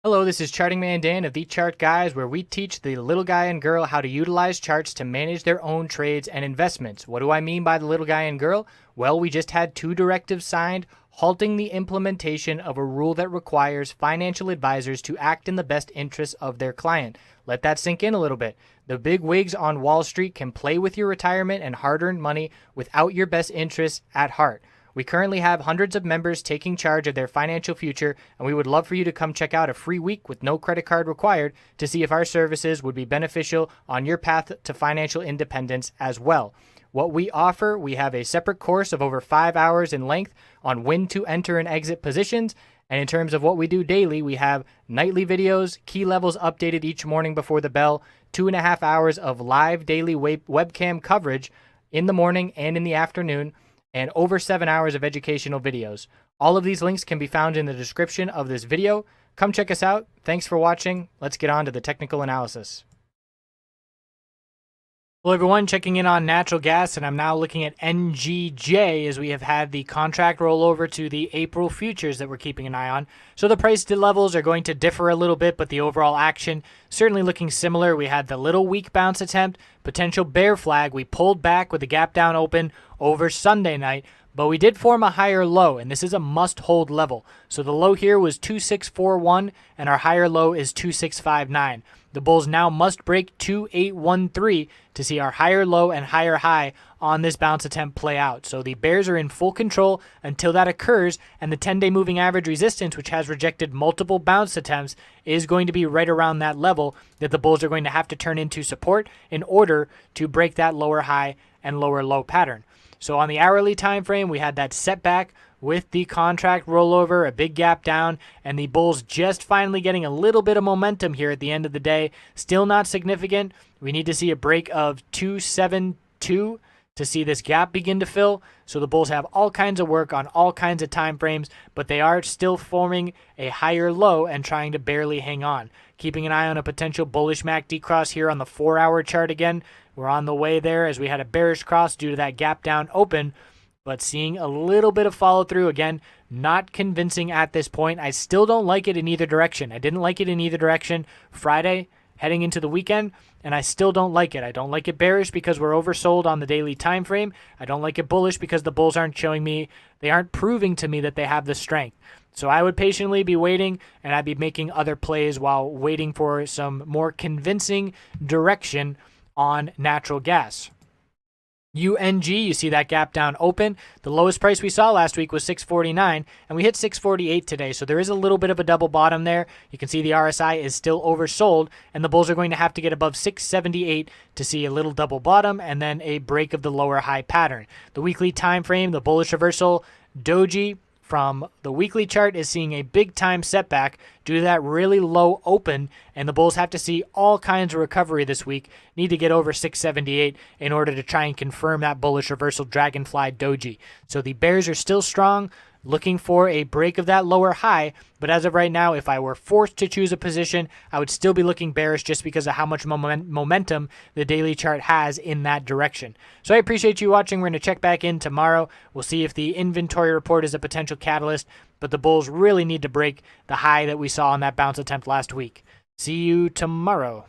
Hello, this is Charting Man Dan of TheChartGuys, where we teach the little guy and girl how to utilize charts to manage their own trades and investments. What do I mean by the little guy and girl? Well, we just had two directives signed halting the implementation of a rule that requires financial advisors to act in the best interests of their client. Let that sink in a little bit. The big wigs on Wall Street can play with your retirement and hard-earned money without your best interests at heart. We currently have hundreds of members taking charge of their financial future, and we would love for you to come check out a free week with no credit card required to see if our services would be beneficial on your path to financial independence as well. What we offer, we have a separate course of over 5 hours in length on when to enter and exit positions. And in terms of what we do daily, we have nightly videos, key levels updated each morning before the bell, 2.5 hours of live daily webcam coverage in the morning and in the afternoon, and over 7 hours of educational videos. All of these links can be found in the description of this video. Come check us out. Thanks for watching. Let's get on to the technical analysis. Hello everyone, checking in on natural gas, and I'm now looking at NGJ as we have had the contract roll over to the April futures that we're keeping an eye on. So the price levels are going to differ a little bit, but the overall action certainly looking similar. We had the little weak bounce attempt, potential bear flag. We pulled back with the gap down open over Sunday night, but we did form a higher low, and this is a must-hold level. So the low here was 2641, and our higher low is 2659. The bulls now must break 2813 to see our higher low and higher high on this bounce attempt play out. So the bears are in full control until that occurs, and the 10-day moving average resistance, which has rejected multiple bounce attempts, is going to be right around that level that the bulls are going to have to turn into support in order to break that lower high and lower low pattern. So on the hourly time frame, we had that setback with the contract rollover, a big gap down, and the bulls just finally getting a little bit of momentum here at the end of the day. Still not significant. We need to see a break of 272 to see this gap begin to fill. So the bulls have all kinds of work on all kinds of time frames, but they are still forming a higher low and trying to barely hang on. Keeping an eye on a potential bullish MACD cross here on the 4-hour chart again. We're on the way there as we had a bearish cross due to that gap down open, but seeing a little bit of follow through. Again, not convincing at this point. I still don't like it in either direction. I didn't like it in either direction Friday heading into the weekend, and I still don't like it. I don't like it bearish because we're oversold on the daily time frame. I don't like it bullish because the bulls aren't showing me, they aren't proving to me that they have the strength. So I would patiently be waiting, and I'd be making other plays while waiting for some more convincing direction on natural gas. UNG, you see that gap down open. The lowest price we saw last week was 649, and we hit 648 today. So there is a little bit of a double bottom there. You can see the RSI is still oversold, and the bulls are going to have to get above 678 to see a little double bottom and then a break of the lower high pattern. The weekly time frame, the bullish reversal doji from the weekly chart is seeing a big time setback due to that really low open, and the bulls have to see all kinds of recovery this week, need to get over 678 in order to try and confirm that bullish reversal dragonfly doji. So the bears are still strong, looking for a break of that lower high, but as of right now, if I were forced to choose a position, I would still be looking bearish just because of how much momentum the daily chart has in that direction. So I appreciate you watching. We're going to check back in tomorrow. We'll see if the inventory report is a potential catalyst, but the bulls really need to break the high that we saw on that bounce attempt last week. See you tomorrow.